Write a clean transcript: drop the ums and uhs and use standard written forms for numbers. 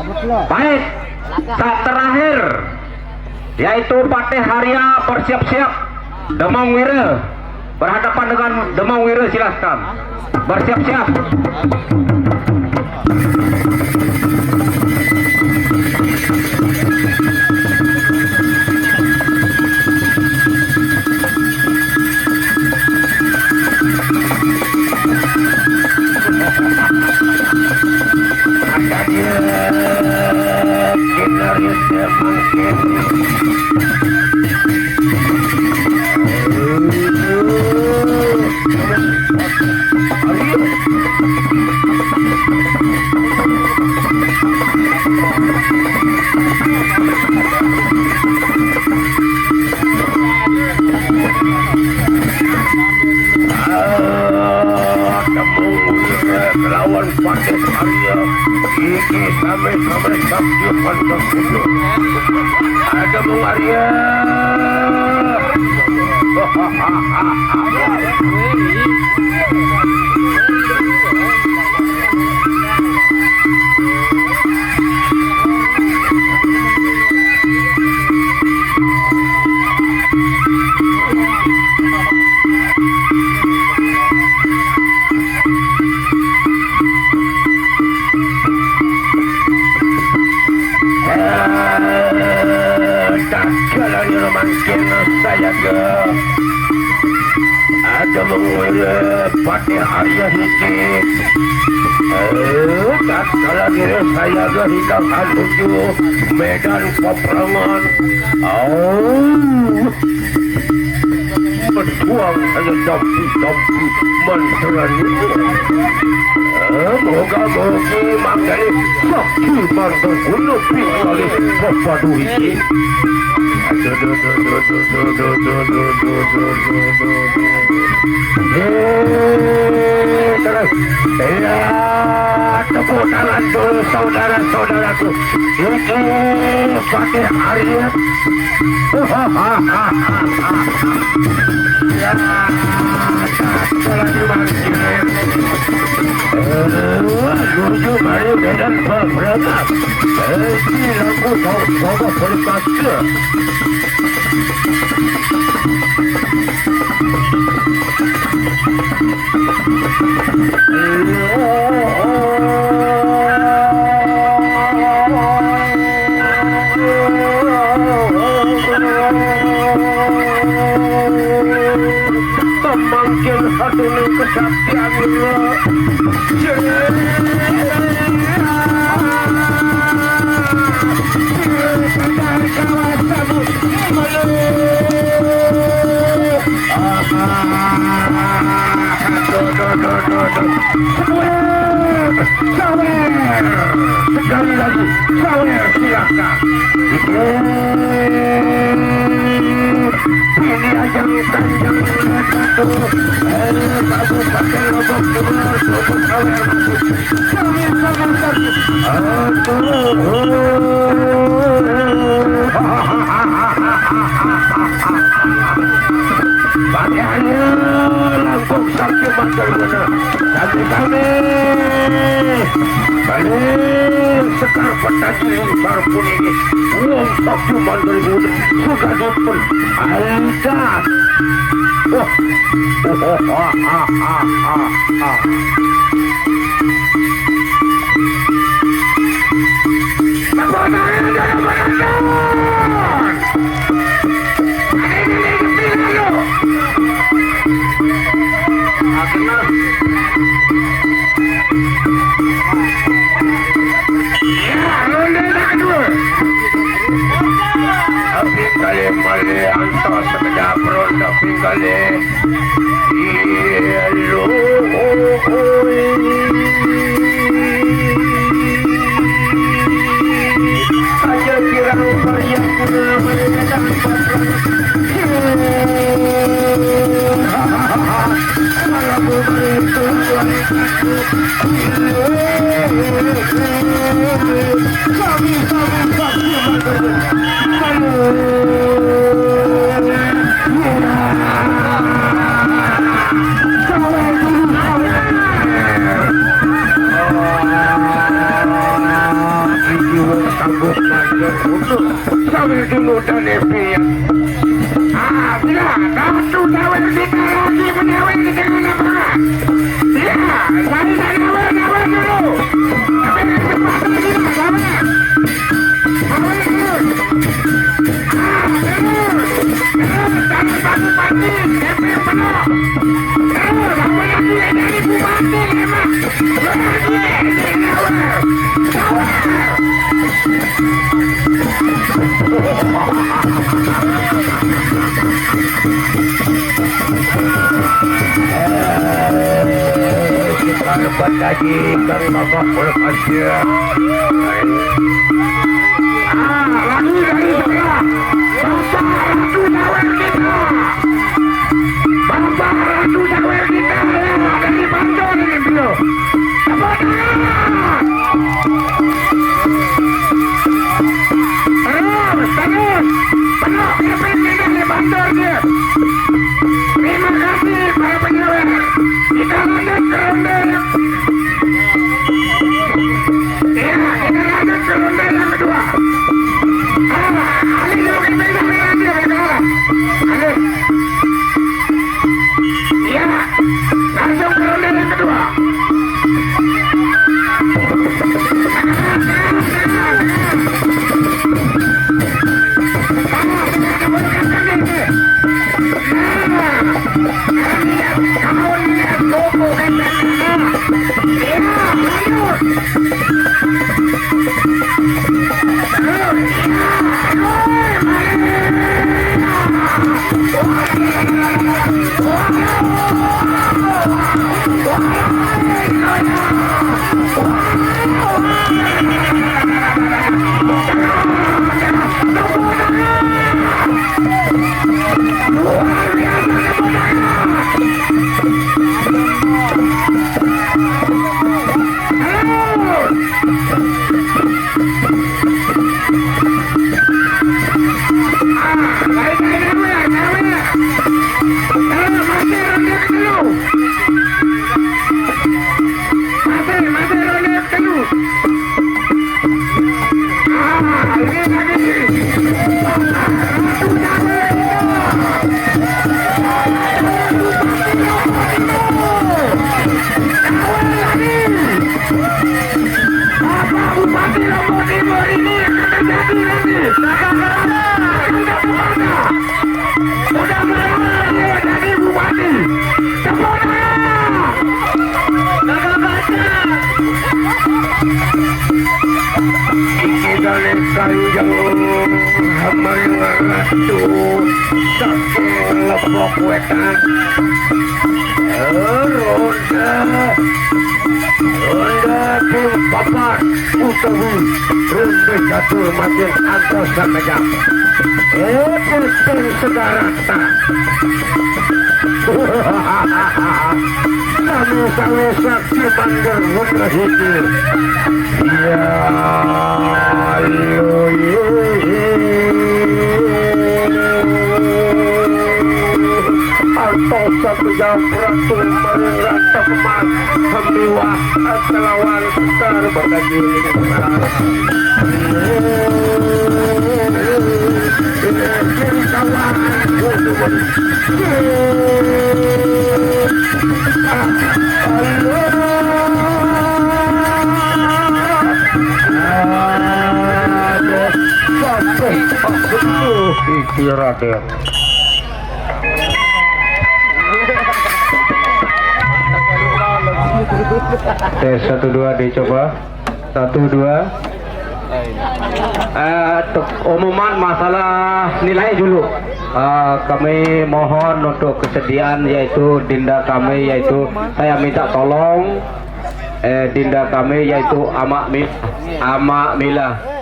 Baik, saat terakhir yaitu Patih Harya bersiap-siap. Demang Wira berhadapan dengan Demang Wira, silahkan bersiap-siap. Lawan Patih Harya iki sampai sabtu pandang kudu ada Arya. Saya ke ada mengurus Patih Harya hiki tak salah diri saya ke hingga menuju medan peperangan. Berjuang saya dampi menterani. Moga-moga makanya sakti mantan gunung pingali pepadu hiki. Tepuk tangan dulu saudara-saudaraku. Ini Patih Harya. Ya, jalan makin. Menuju dari medan peperangan. Ini aku coba berkata. Memanggil hati kesaktian Allah. Sekali lagi, sawer silakan. Ini ajang tanjang satu. Kabupaten Lombok Timur, Lombok Sawer Pakaiannya langsung sakit bagaimana. Kami balik sekar petani barpun ini. Uang sakit bagaimana. Suka dipun Aidat. Pinggale male antos sekedap ronda pinggale ielo aja kirang pariang menedang malabu itu kami Tawil dulu dan Epi. Bila satu tawil kita lagi menawil di tengah lapangan. Ya, saya nawil dulu. Tapi kesempatan kita sama. Tawil terus. Terus. Terus, pagi-pagi, Epi penuh. Terus, apa lagi dari bupati emang. Lagi, nawil. Kita dapat lagi dari Bapak Polkasia. Lagi dari sebelah Bapak Ratu Sawer kita. Bapak Ratu Sawer kita dari Bandung ini beliau. Tepuk tangan. Terus, penuh kita dari Bandung dia. Terima kasih para penyewer. Kita lanjut ke ronde. Ya, kita lanjut ke ronde yang kedua. Ali dulu kita nanti berkalah. Ali. Ya, langsung ke ronde yang kedua. Kanjeng Hamang Ratu saking Lebok Wetan. Ronda tim papat utawi ronde catur makin antos sampeyan. Pusing sedarata. Kami saksi bandar wudra hikir. Ya Antos sampeyan Ratu Marata Kemas Hamiwa Asalawan Besar Bagaji Raden. Tes 1-2 dicoba 1-2. Umuman masalah nilai dulu. Kami mohon untuk kesediaan yaitu dinda kami yaitu saya minta tolong dinda kami yaitu Amak Mila